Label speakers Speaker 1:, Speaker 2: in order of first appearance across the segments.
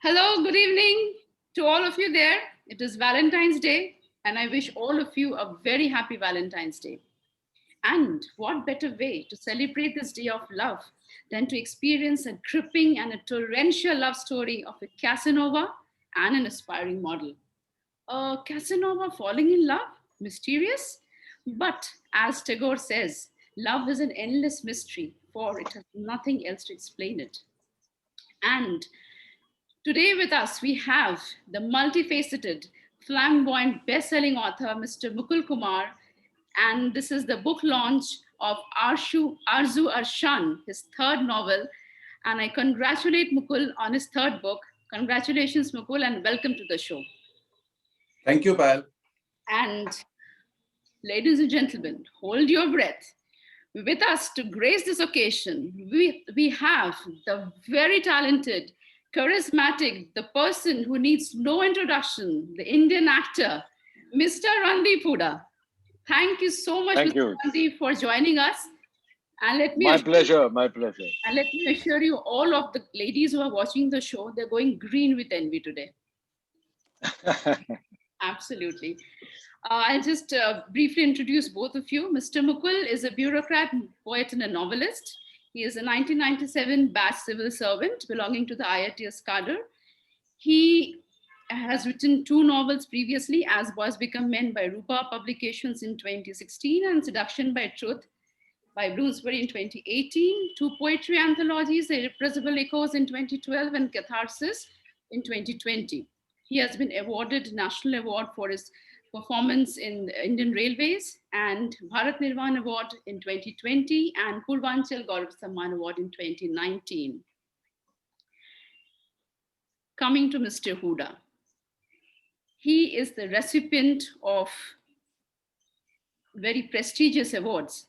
Speaker 1: Hello, good evening to all of you there. It is Valentine's Day, and I wish all of you a very happy Valentine's Day. And what better way to celebrate this day of love than to experience a gripping and a torrential love story of a Casanova and an aspiring model? A Casanova falling in love? Mysterious? But as Tagore says, love is an endless mystery, for it has nothing else to explain it. And today with us, we have the multifaceted, flamboyant, best-selling author, Mr. Mukul Kumar, and this is the book launch of Arzoo Arshan, his third novel. And I congratulate Mukul on his third book. Congratulations, Mukul, and welcome to the show.
Speaker 2: Thank you, Payel.
Speaker 1: And ladies and gentlemen, hold your breath. With us to grace this occasion, we have the very talented, charismatic, the person who needs no introduction, the Indian actor, Mr. Randeep Hooda. Thank you so much,
Speaker 3: Thank
Speaker 1: Mr.
Speaker 3: you.
Speaker 1: Randeep, for joining us. And
Speaker 3: My pleasure. My pleasure.
Speaker 1: let me assure you, all of the ladies who are watching the show, they're going green with envy today. Absolutely. I'll just briefly introduce both of you. Mr. Mukul is a bureaucrat, poet, and a novelist. He is a 1997 batch civil servant belonging to the IITS cadre. He has written two novels previously, As Boys Become Men by Rupa Publications in 2016 and Seduction by Truth by Bloomsbury in 2018, two poetry anthologies, Irrepressible Echoes in 2012 and Catharsis in 2020. He has been awarded National Award for his performance in Indian Railways and Bharat Nirvan Award in 2020 and Purvanchal Gaurav Samman Award in 2019. Coming to Mr. Hooda, he is the recipient of very prestigious awards,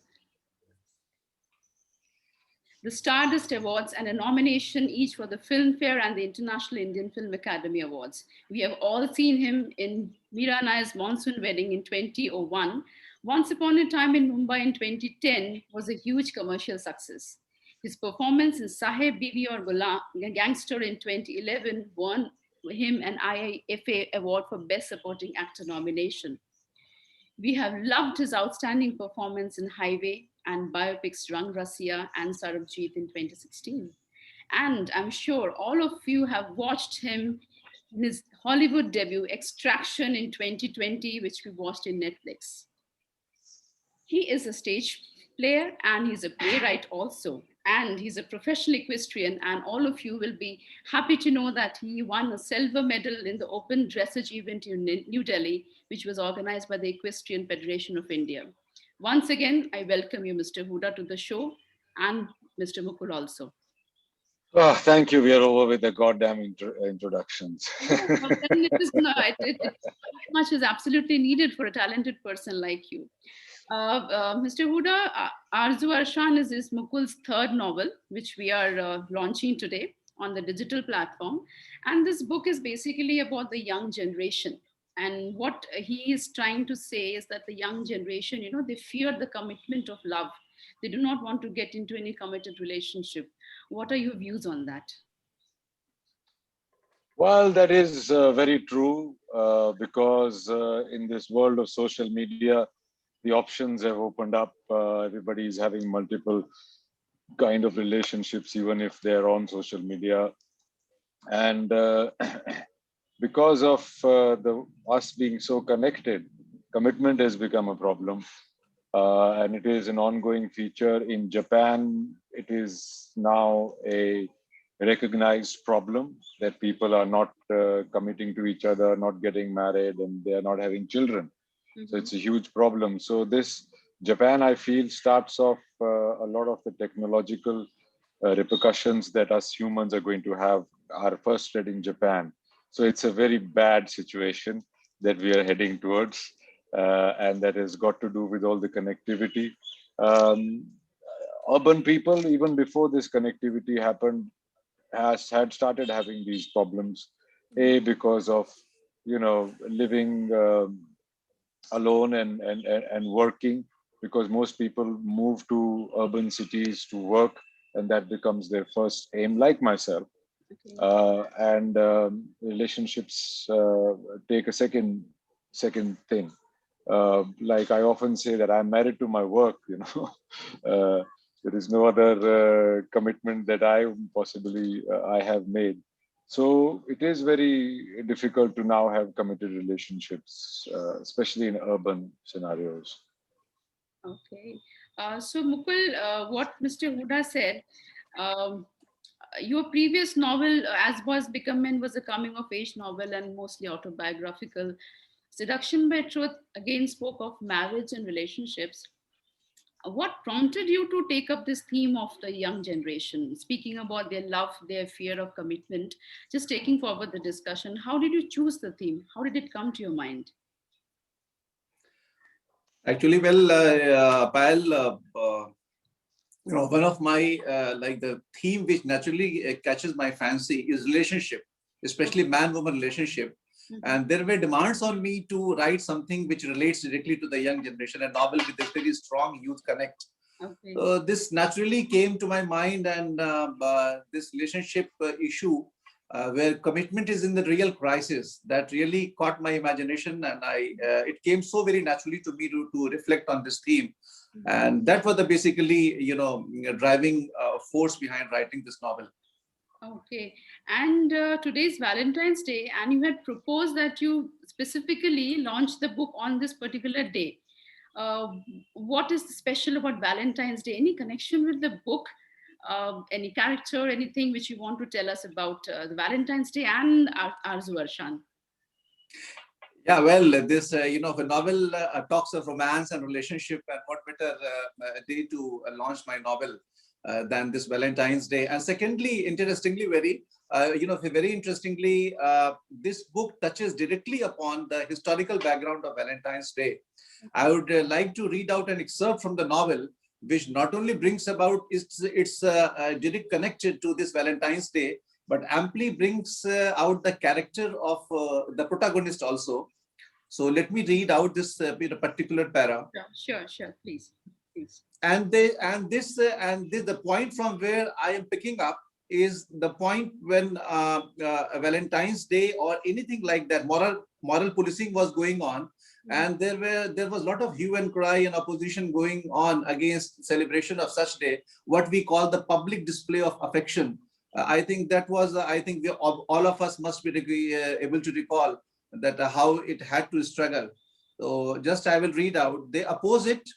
Speaker 1: the Stardust Awards, and a nomination each for the Filmfare and the International Indian Film Academy Awards. We have all seen him in Meera Nai's Monsoon Wedding in 2001. Once Upon a Time in Mumbai in 2010 was a huge commercial success. His performance in Saheb Bibi Aur Gangster in 2011 won him an IIFA Award for Best Supporting Actor nomination. We have loved his outstanding performance in Highway and biopics Rang Rasiya and Sarabjit in 2016. And I'm sure all of you have watched him in his Hollywood debut, Extraction, in 2020, which we watched in Netflix. He is a stage player and he's a playwright also. And he's a professional equestrian, and all of you will be happy to know that he won a silver medal in the open dressage event in New Delhi, which was organized by the Equestrian Federation of India. Once again, I welcome you, Mr. Hooda, to the show, and Mr. Mukul also.
Speaker 3: Oh, thank you. We are over with the goddamn introductions.
Speaker 1: But then it is not. Much is absolutely needed for a talented person like you. Mr. Hooda, Arzoo Arshan is Mukul's third novel, which we are launching today on the digital platform. And this book is basically about the young generation. And what he is trying to say is that the young generation, they fear the commitment of love. They do not want to get into any committed relationship. What are your views on that?
Speaker 3: Well, that is very true because in this world of social media, the options have opened up. Everybody is having multiple kind of relationships, even if they're on social media. And because of us being so connected, commitment has become a problem. And it is an ongoing feature. In Japan, it is now a recognized problem that people are not committing to each other, not getting married, and they are not having children. So it's a huge problem. So this Japan, I feel, starts off a lot of the technological repercussions that us humans are going to have are first read in Japan. So it's a very bad situation that we are heading towards, and that has got to do with all the connectivity. Urban people, even before this connectivity happened, had started having these problems. Because of living alone and working, because most people move to urban cities to work, and that becomes their first aim, like myself.
Speaker 1: Okay.
Speaker 3: And relationships take a second thing. Like I often say that I'm married to my work. There is no other commitment that I have made. So it is very difficult to now have committed relationships, especially in urban scenarios.
Speaker 1: Okay. So, Mukul, what Mr. Huda said, um, your previous novel, As Boys Become Men, was a coming of age novel and mostly autobiographical. Seduction by Truth again spoke of marriage and relationships. What prompted you to take up this theme of the young generation, speaking about their love, their fear of commitment? Just taking forward the discussion, how did you choose the theme? How did it come to your mind?
Speaker 2: Actually, well, Payal, one of my like the theme which naturally catches my fancy is relationship, especially man-woman relationship.
Speaker 1: Mhm.
Speaker 2: And there were demands on me to write something which relates directly to the young generation, a novel with a very strong youth connect.
Speaker 1: Okay.
Speaker 2: So this naturally came to my mind, and this relationship issue, where commitment is in the real crisis, that really caught my imagination, and it came so very naturally to me to reflect on this theme,
Speaker 1: Mhm.
Speaker 2: and that was the basically driving force behind writing this novel.
Speaker 1: Okay. And today's Valentine's Day, and you had proposed that you specifically launch the book on this particular day. Uh, what is special about Valentine's Day? Any connection with the book? Any character, anything which you want to tell us about the Valentine's Day and Arzu Arshan?
Speaker 2: Yeah, well, this the novel talks of romance and relationship, and what better day to launch my novel than this Valentine's Day? And secondly, interestingly, very interestingly, this book touches directly upon the historical background of Valentine's Day. I would like to read out an excerpt from the novel, which not only brings about its direct connection to this Valentine's Day, but amply brings out the character of the protagonist also. So let me read out this particular para.
Speaker 1: Yeah, sure, sure. Please, please.
Speaker 2: The point from where I am picking up is the point when Valentine's Day or anything like that, moral policing was going on, and there was a lot of hue and cry and opposition going on against celebration of such day, what we call the public display of affection. I think that was I think all of us must be able to recall that how it had to struggle. So just I will read out. They oppose it,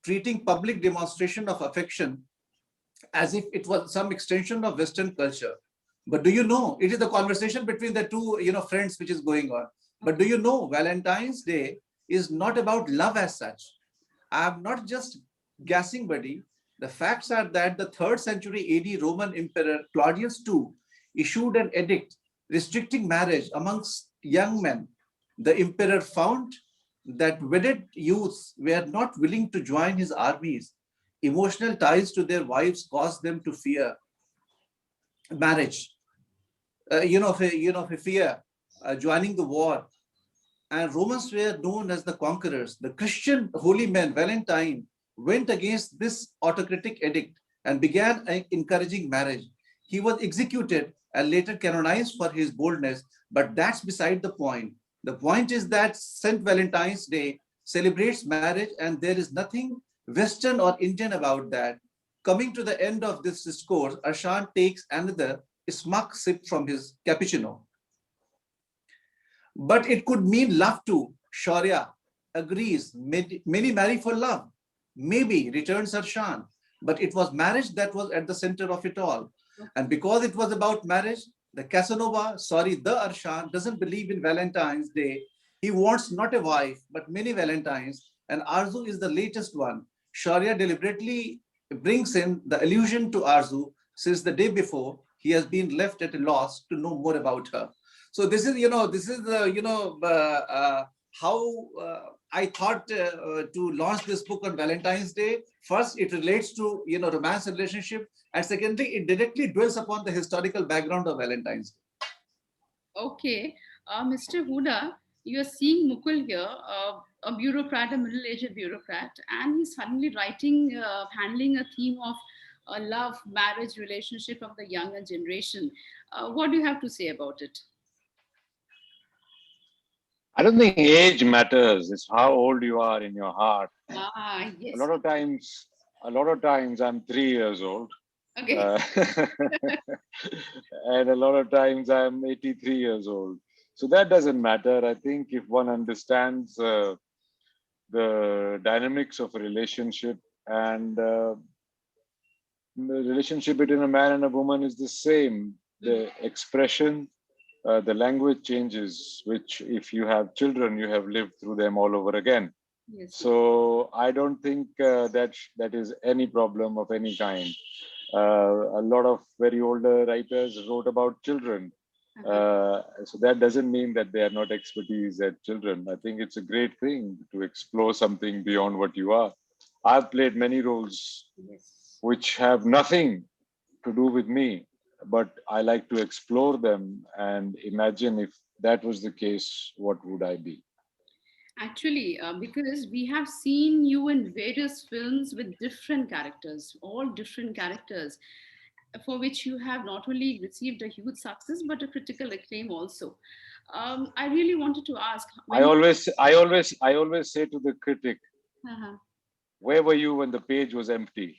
Speaker 2: treating public demonstration of affection as if it was some extension of Western culture. But do you know, it is the conversation between the two, friends which is going on. But do you know, Valentine's Day is not about love as such. I'm not just guessing, buddy. The facts are that the 3rd century AD Roman Emperor Claudius II issued an edict restricting marriage amongst young men. The emperor found that wedded youths were not willing to join his armies. Emotional ties to their wives caused them to fear marriage. Fear joining the war. And Romans were known as the conquerors. The Christian holy man Valentine went against this autocratic edict and began encouraging marriage. He was executed and later canonized for his boldness, but that's beside the point. The point is that St. Valentine's Day celebrates marriage, and there is nothing Western or Indian about that. Coming to the end of this discourse, Arshan takes another smug sip from his cappuccino. But it could mean love too. Shaurya agrees. Many marry for love. Maybe, returns Arshan. But it was marriage that was at the center of it all. And because it was about marriage, the Arshan doesn't believe in Valentine's Day. He wants not a wife, but many Valentines. And Arzu is the latest one. Shaurya deliberately brings in the allusion to Arzu since the day before he has been left at a loss to know more about her. So how I thought to launch this book on Valentine's Day. First, it relates to romance and relationship, and secondly, it directly dwells upon the historical background of Valentine's Day.
Speaker 1: Okay, Mr. Huda, you are seeing Mukul here, a bureaucrat, a middle-aged bureaucrat, and he's suddenly writing, handling a theme of a love marriage relationship of the younger generation. What do you have to say about it?
Speaker 3: I don't think age matters. It's how old you are in your heart.
Speaker 1: Ah,
Speaker 3: A
Speaker 1: yes.
Speaker 3: lot of times, a lot of times I'm 3 years old.
Speaker 1: Okay.
Speaker 3: Uh, and a lot of times I'm 83 years old. So that doesn't matter. I think if one understands the dynamics of a relationship, and the relationship between a man and a woman is the same.
Speaker 1: Mhm.
Speaker 3: The expression, the language changes, which if you have children, you have lived through them all over again.
Speaker 1: Yes, yes.
Speaker 3: So I don't think that is any problem of any kind. A lot of very older writers wrote about children.
Speaker 1: Uh-huh.
Speaker 3: So that doesn't mean that they are not expertise at children. I think it's a great thing to explore something beyond what you are. I've played many roles
Speaker 1: Yes.
Speaker 3: which have nothing to do with me, but I like to explore them and imagine if that was the case, what would I be?
Speaker 1: Actually, because we have seen you in various films with different characters, all different characters, for which you have not only received a huge success but a critical acclaim also. I really wanted to ask when.
Speaker 3: I always say to the critic,
Speaker 1: Uh-huh.
Speaker 3: where were you when the page was empty?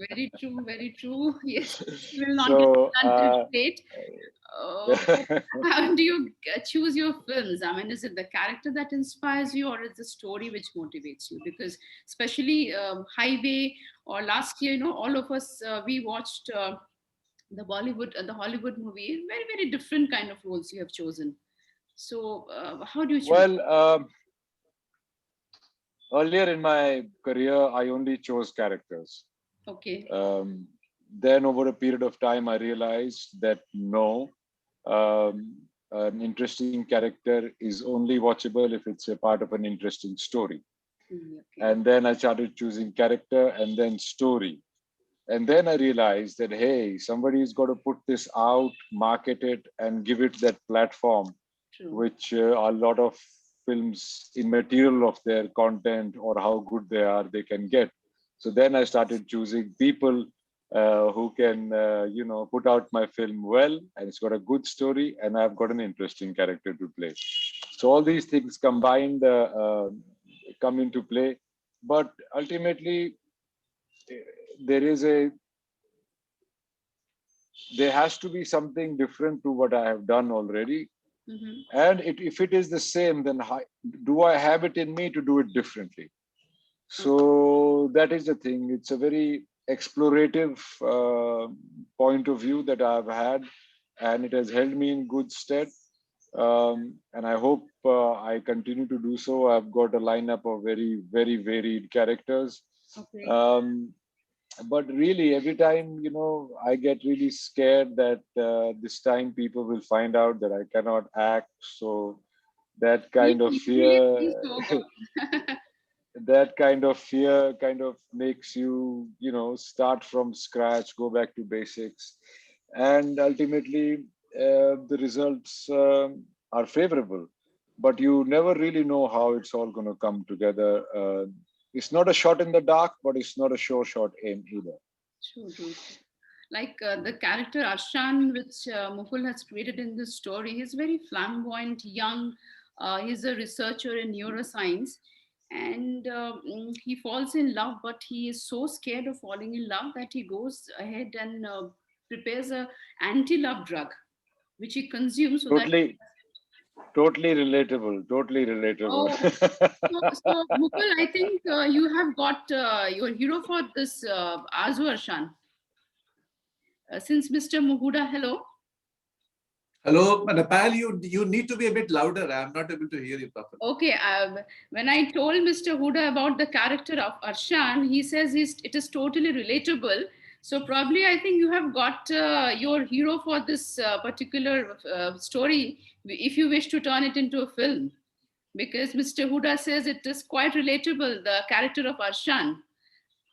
Speaker 1: Very true, very true. Yes, we will not get
Speaker 3: So,
Speaker 1: planted straight. But
Speaker 3: uh,
Speaker 1: how do you choose your films? I mean, is it the character that inspires you, or is the story which motivates you? Because especially Highway or last year, all of us we watched the Hollywood movie. Very, very different kind of roles you have chosen. So, how do you choose?
Speaker 3: well, earlier in my career, I only chose characters.
Speaker 1: Okay.
Speaker 3: Um, then, over a period of time, I realized that no, an interesting character is only watchable if it's a part of an interesting story.
Speaker 1: Okay.
Speaker 3: And then I started choosing character and then story. And then I realized that, hey, somebody's got to put this out, market it, and give it that platform,
Speaker 1: True.
Speaker 3: which a lot of films, immaterial of their content or how good they are, they can get. So then I started choosing people who can, put out my film well, and it's got a good story, and I've got an interesting character to play. So all these things combined come into play. But ultimately, there is a there has to be something different to what I have done already.
Speaker 1: Mm-hmm.
Speaker 3: And if it is the same, then do I have it in me to do it differently? So that is the thing. It's a very explorative point of view that I've had, and it has held me in good stead. And I hope I continue to do so. I've got a lineup of very, very varied characters.
Speaker 1: Okay.
Speaker 3: Um, but really every time I get really scared that this time people will find out that I cannot act, so that kind of
Speaker 1: Usually,
Speaker 3: fear
Speaker 1: please so good.
Speaker 3: that kind of fear kind of makes you start from scratch, go back to basics, and ultimately the results are favorable, but you never really know how it's all going to come together. It's not a shot in the dark, but it's not a sure shot aim either.
Speaker 1: True, true, true. Like the character Arshan, which Mukul has created in this story, he's very flamboyant, young. He's a researcher in neuroscience, and he falls in love, but he is so scared of falling in love that he goes ahead and prepares a anti-love drug, which he consumes so that.
Speaker 3: Totally, totally relatable. Totally relatable.
Speaker 1: Oh, so Mukul, I think you have got your hero for this Azu Arshan. Since Mr. Muhuda, hello.
Speaker 2: Hello, Nepal, you need to be a bit louder. I'm not able to hear you properly.
Speaker 1: Okay, when I told Mr. Huda about the character of Arshan, he says it is totally relatable. So probably I think you have got your hero for this particular story if you wish to turn it into a film. Because Mr. Huda says it is quite relatable, the character of Arshan,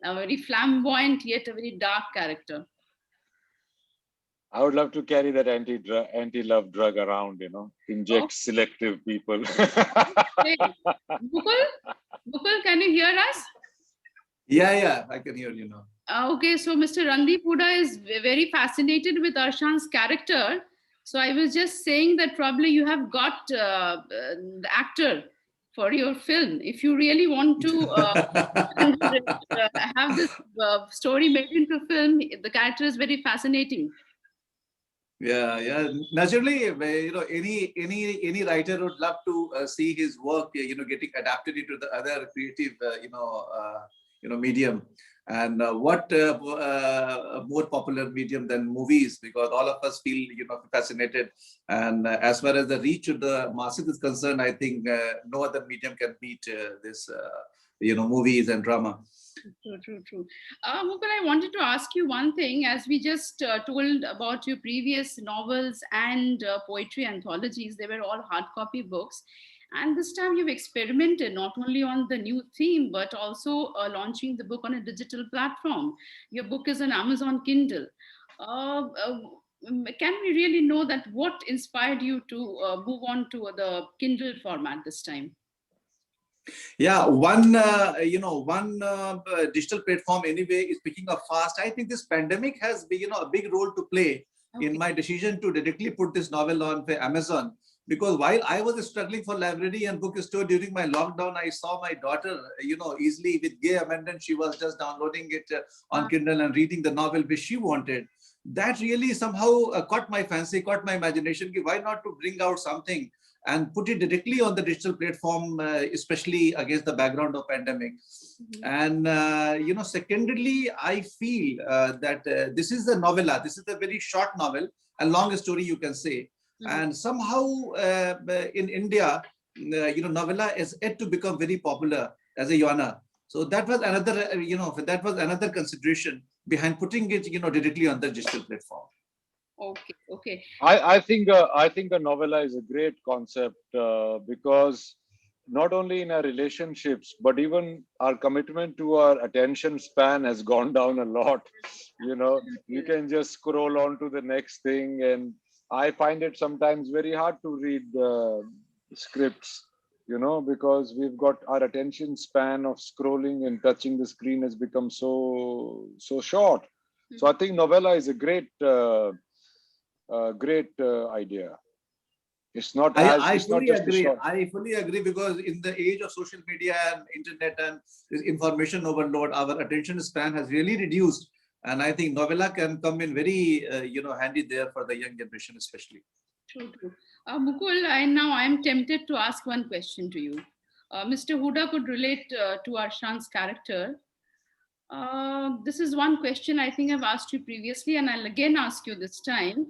Speaker 1: a very flamboyant yet a very dark character.
Speaker 3: I would love to carry that anti-love drug around,
Speaker 1: Oh,
Speaker 3: inject selective people.
Speaker 1: okay. Mukul, can you hear us?
Speaker 2: Yeah, I can hear you now.
Speaker 1: Okay, so Mr. Randeep Hooda is very fascinated with Arshan's character. So I was just saying that probably you have got the actor for your film. If you really want to consider it, have this story made into film, the character is very fascinating.
Speaker 2: Yeah, yeah. Naturally, any writer would love to see his work, getting adapted into the other creative, medium. And what more popular medium than movies? Because all of us feel, fascinated. And as far as the reach of the masses is concerned, I think no other medium can beat this, movies and drama.
Speaker 1: True, true, true. Mukul, I wanted to ask you one thing. As we just told about your previous novels and poetry anthologies, they were all hard copy books. And this time you've experimented not only on the new theme, but also launching the book on a digital platform. Your book is on Amazon Kindle. Can we really know that what inspired you to move on to the Kindle format this time?
Speaker 2: Yeah, one digital platform anyway is picking up fast. I think this pandemic has, a big role to play in
Speaker 1: Okay.
Speaker 2: my decision to directly put this novel on Amazon. Because while I was struggling for library and bookstore during my lockdown, I saw my daughter, easily with gay abandon. She was just downloading it on Kindle and reading the novel which she wanted. That really somehow caught my fancy, caught my imagination. Why not to bring out something and put it directly on the digital platform, especially against the background of pandemic. And secondarily, I feel that this is the novella. This is a very short novel, a long story, you can say. And somehow in India, novella is yet to become very popular as a genre. So that was another, that was another consideration behind putting it, directly on the digital platform.
Speaker 1: Okay, okay.
Speaker 3: I think a novella is a great concept because not only in our relationships, but even our commitment to our attention span has gone down a lot. You can just scroll on to the next thing, and I find it sometimes very hard to read scripts. Because we've got our attention span of scrolling and touching the screen has become so short. So I think novella is a great idea. It's not as
Speaker 2: I
Speaker 3: it's not
Speaker 2: fully
Speaker 3: just a
Speaker 2: agree.
Speaker 3: short.
Speaker 2: I fully agree because in the age of social media and internet and this information overload, our attention span has really reduced. And I think novella can come in very, handy there for the young generation, especially.
Speaker 1: True, true. Mukul, now I am tempted to ask one question to you. Mr. Huda could relate to Arshan's character. This is one question I think I've asked you previously, and I'll again ask you this time.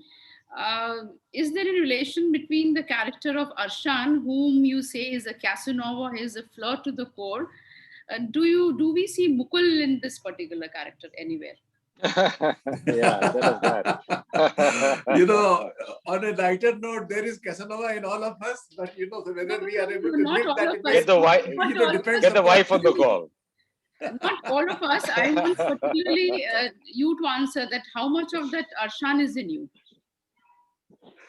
Speaker 1: Is there a relation between the character of Arshan, whom you say is a Casanova, he is a flirt to the core? Do we see Mukul in this particular character anywhere?
Speaker 3: Yeah, tell us that.
Speaker 2: you know, on a lighter note, there is Casanova in all of us, but
Speaker 1: No,
Speaker 2: whether
Speaker 1: no,
Speaker 2: we are
Speaker 1: no,
Speaker 2: able
Speaker 1: no,
Speaker 2: to
Speaker 1: not
Speaker 2: live
Speaker 1: all
Speaker 2: that
Speaker 1: of us.
Speaker 3: Get
Speaker 2: image,
Speaker 3: the wife,
Speaker 1: Not all of
Speaker 2: depends
Speaker 1: us.
Speaker 3: get the
Speaker 2: upon
Speaker 3: wife on the call.
Speaker 1: Not all of us. I want particularly you to answer that how much of that Arshan is in you?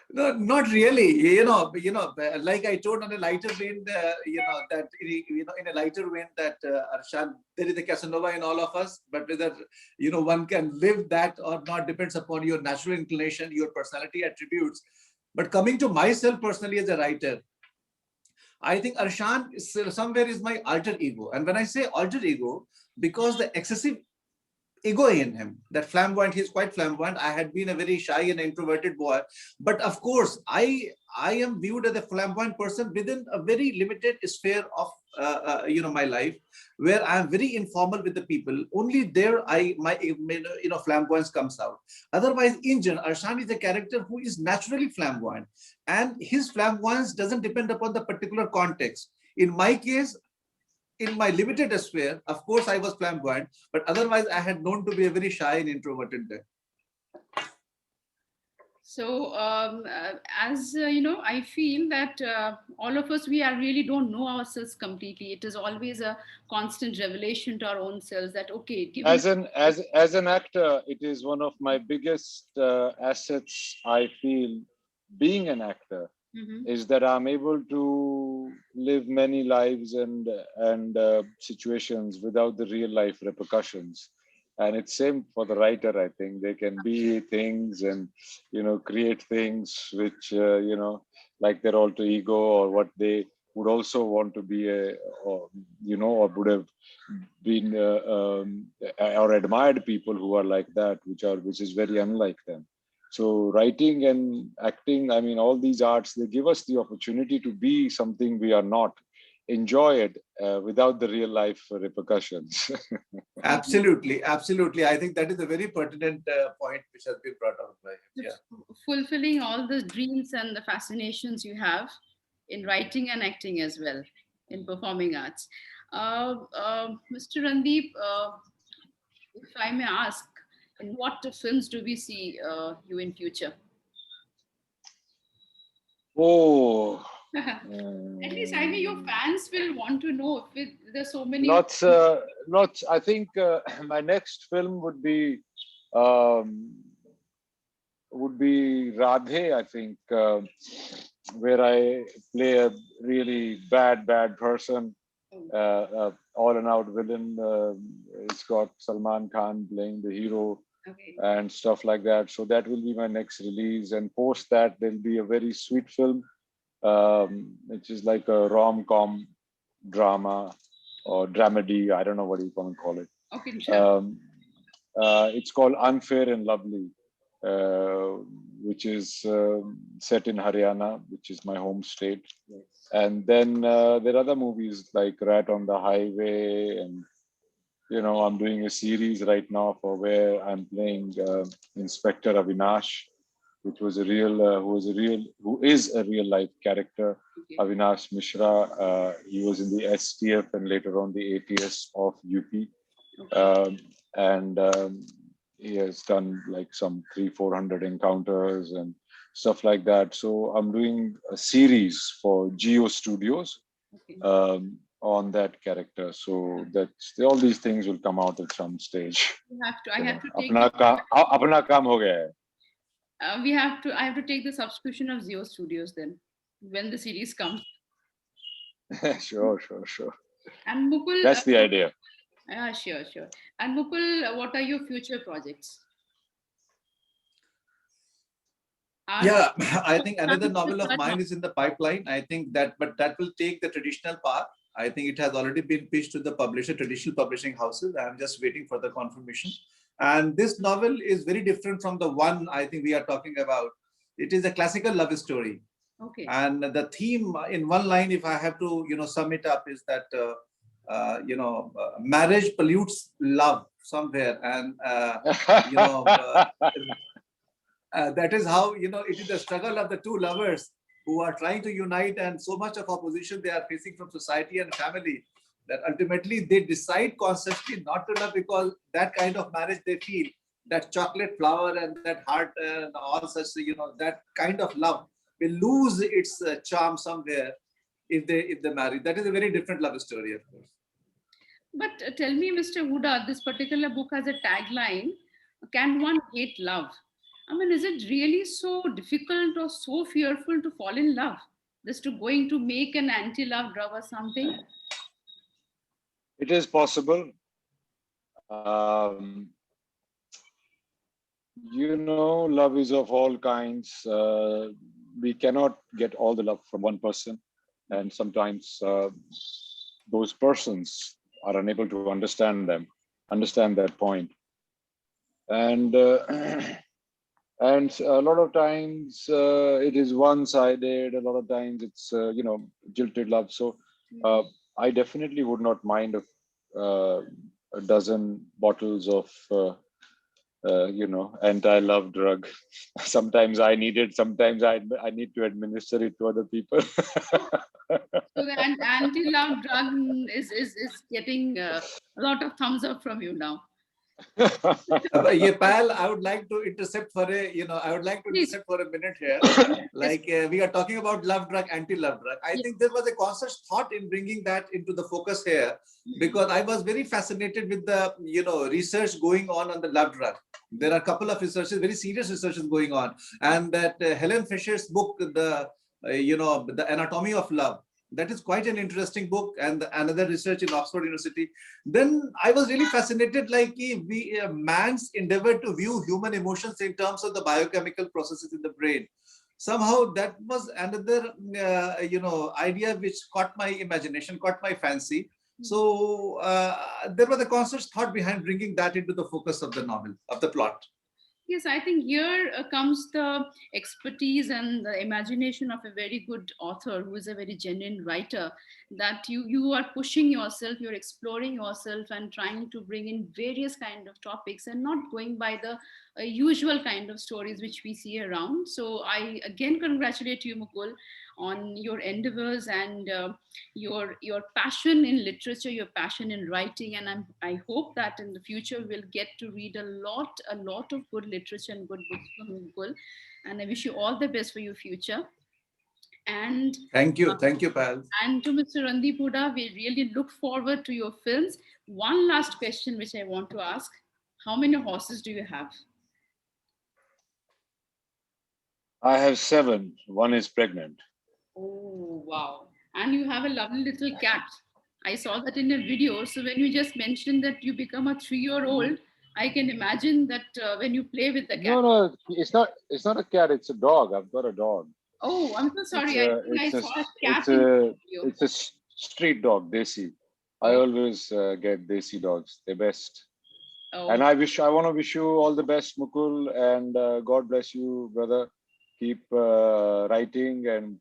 Speaker 2: No, not really. Like I told on a lighter vein, that in a lighter vein that Arshan, there is a Casanova in all of us, but whether one can live that or not depends upon your natural inclination, your personality attributes. But coming to myself personally as a writer, I think Arshan is somewhere is my alter ego, and when I say alter ego, because the excessive ego in him, that flamboyant, he's quite flamboyant. I had been a very shy and introverted boy, but of course I am viewed as a flamboyant person within a very limited sphere of my life, where I am very informal with the people. Only there my flamboyance comes out. Otherwise, in general, Arshan is a character who is naturally flamboyant, and his flamboyance doesn't depend upon the particular context. In my case, in my limited sphere, of course, I was flamboyant, but otherwise, I had known to be a very shy and introverted guy.
Speaker 1: So, as I feel that all of us, we are really don't know ourselves completely. It is always a constant revelation to our own selves that, okay, given.
Speaker 3: As an actor, it is one of my biggest assets. I feel being an actor
Speaker 1: Mhm.
Speaker 3: is that I'm able to live many lives and situations without the real life repercussions. And it's same for the writer. I think they can be things and create things which like their alter ego, or what they would also want to be or would have been or admired people who are like that, which is very unlike them. So writing and acting, I mean, all these arts, they give us the opportunity to be something we are not, enjoy it without the real life repercussions.
Speaker 2: Absolutely, absolutely. I think that is a very pertinent point which has been brought out by him. Yeah.
Speaker 1: Fulfilling all the dreams and the fascinations you have in writing and acting as well, in performing arts. Mr. Randeep, if I may ask, in what films do we see you in future?
Speaker 3: Oh,
Speaker 1: At least, I mean, your fans will want to know if there's so many.
Speaker 3: lots. I think my next film um, would be Radhe. I think where I play a really bad person, all and out villain. It's got Salman Khan playing the hero.
Speaker 1: Okay.
Speaker 3: And stuff like that. So that will be my next release. And post that, there'll be a very sweet film, which is like a rom-com drama or dramedy. I don't know what you want to call it.
Speaker 1: Okay, sure.
Speaker 3: It's called Unfair and Lovely, which is set in Haryana, which is my home state.
Speaker 2: Yes.
Speaker 3: And then there are other movies like Rat on the Highway, and I'm doing a series right now for where I'm playing Inspector Avinash, which was who is a real life character.
Speaker 1: Okay.
Speaker 3: Avinash Mishra. He was in the STF and later on the ATS of UP.
Speaker 1: Okay.
Speaker 3: And he has done like some 300-400 encounters and stuff like that. So I'm doing a series for Geo Studios.
Speaker 1: Okay.
Speaker 3: On that character, so that's all these things will come out at some stage.
Speaker 1: I have to take.
Speaker 3: अपना काम हो गया है.
Speaker 1: I have to take the subscription of Zio Studios then when the series comes.
Speaker 3: Sure.
Speaker 1: And Mukul,
Speaker 3: that's the idea.
Speaker 1: Sure. And Mukul, what are your future projects?
Speaker 2: Yeah, I think another novel of mine is in the pipeline. I think but that will take the traditional path. I think it has already been pitched to the traditional publishing houses. I'm just waiting for the confirmation. And this novel is very different from the one I think we are talking about. It is a classical love story.
Speaker 1: Okay.
Speaker 2: And the theme, in one line, if I have to, sum it up, is that marriage pollutes love somewhere, and that is how it is the struggle of the two lovers who are trying to unite, and so much of opposition they are facing from society and family that ultimately they decide consciously not to love, because that kind of marriage they feel, that chocolate flower and that heart and all such, that kind of love will lose its charm somewhere if they marry. That is a very different love story, of course.
Speaker 1: But tell me, Mr. Hooda, this particular book has a tagline: "Can one hate love?" I mean, is it really so difficult or so fearful to fall in love? Just going to make an anti-love drug or something?
Speaker 3: It is possible. Love is of all kinds. We cannot get all the love from one person. And sometimes those persons are unable to understand that point. And and a lot of times it is one-sided. A lot of times it's jilted love. So I definitely would not mind a dozen bottles of anti-love drug. Sometimes I need it. Sometimes I need to administer it to other people.
Speaker 1: So the anti-love drug is getting a lot of thumbs up from you now.
Speaker 2: Payel, I would like to intercept for a minute here. Like we are talking about love drug, anti-love drug. I think there was a conscious thought in bringing that into the focus here, because I was very fascinated with the research going on the love drug. There are a couple of researches, very serious researches going on, and that Helen Fisher's book, the Anatomy of Love, That is quite an interesting book, and another research in Oxford University. Then I was really fascinated, like man's endeavor to view human emotions in terms of the biochemical processes in the brain. Somehow that was another, idea which caught my imagination, caught my fancy. So there was a conscious thought behind bringing that into the focus of the novel, of the plot.
Speaker 1: Yes, I think here comes the expertise and the imagination of a very good author who is a very genuine writer. That you are pushing yourself, you're exploring yourself, and trying to bring in various kind of topics, and not going by the usual kind of stories which we see around. So I again congratulate you, Mukul, on your endeavors and your passion in literature, your passion in writing, and I hope that in the future we'll get to read a lot of good literature and good books from Mukul. And I wish you all the best for your future. And
Speaker 2: Thank you, Pal.
Speaker 1: and to Mr. Randeep Hooda, we really look forward to your films. One last question which I want to ask: how many horses do you have?
Speaker 3: I have 7. One is pregnant.
Speaker 1: Oh, wow. And you have a lovely little cat. I saw that in a video. So when you just mentioned that you become a 3-year-old, I can imagine that when you play with the cat.
Speaker 3: No, no, it's not. It's not a cat. It's a dog. I've got a dog.
Speaker 1: Oh, I'm so
Speaker 3: It's
Speaker 1: sorry. I
Speaker 3: a,
Speaker 1: think I
Speaker 3: it's a,
Speaker 1: saw a cat
Speaker 3: it's
Speaker 1: in the
Speaker 3: a,
Speaker 1: video.
Speaker 3: it's a street dog, desi. I
Speaker 1: Oh,
Speaker 3: always get desi dogs. They're best.
Speaker 1: oh,
Speaker 3: And I want to wish you all the best, Mukul, and God bless you, brother. Keep writing, and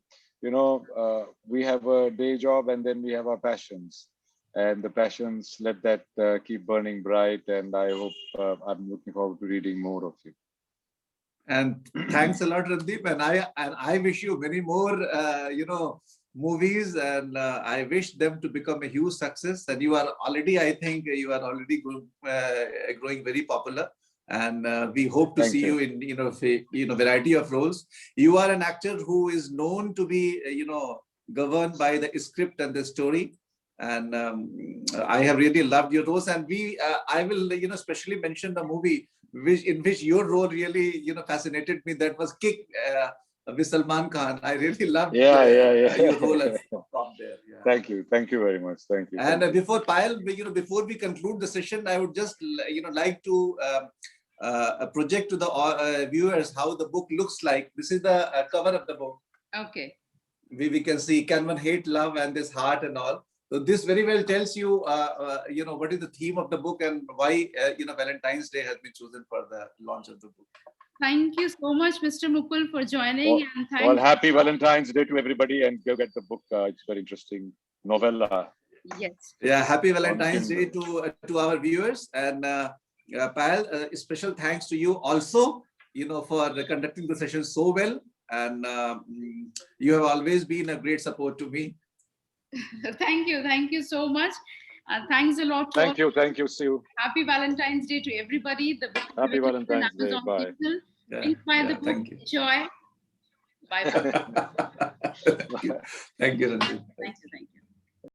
Speaker 3: we have a day job, and then we have our passions, and the passions, let that keep burning bright. And I hope I'm looking forward to reading more of you.
Speaker 2: And thanks a lot, Randeep. And I wish you many more, movies, and I wish them to become a huge success. And you are already, I think, you are already growing very popular. And we hope to
Speaker 3: Thank
Speaker 2: see
Speaker 3: you.
Speaker 2: you in variety of roles. You are an actor who is known to be governed by the script and the story. And I have really loved your roles. And I will especially mention the movie in which your role really fascinated me. That was Kick with Salman Khan. I really loved
Speaker 3: Yeah.
Speaker 2: your role as Tom there. Yeah.
Speaker 3: Thank you very much. Thank you.
Speaker 2: And before Payal, before we conclude the session, I would just like to project to the viewers how the book looks like. This is the cover of the book.
Speaker 1: okay.
Speaker 2: We can see Can One Hate Love and this heart and all. So this very well tells you, what is the theme of the book and why, Valentine's Day has been chosen for the launch of the book.
Speaker 1: Thank you so much, Mr. Mukul, for joining. And
Speaker 3: Well,
Speaker 1: thank
Speaker 3: happy Valentine's Day to everybody, and go get the book. It's very interesting novella.
Speaker 1: Yes.
Speaker 2: Yeah, happy Valentine's Day
Speaker 3: Kindle.
Speaker 2: to our viewers. And Payal, special thanks to you also, for conducting the session so well. And you have always been a great support to me.
Speaker 1: Thank you. Thank you so much. Thanks a lot to all.
Speaker 3: Thank you, Sue.
Speaker 1: Happy Valentine's Day to everybody. The book is
Speaker 3: Happy
Speaker 1: available on
Speaker 3: Valentine's Day.
Speaker 1: Amazon
Speaker 3: Bye.
Speaker 1: Kindle.
Speaker 2: Yeah,
Speaker 1: Please buy the book.
Speaker 2: thank you.
Speaker 1: Enjoy. Bye.
Speaker 2: Thank you. Thank you, Randeep.
Speaker 1: Thank you. Thank you.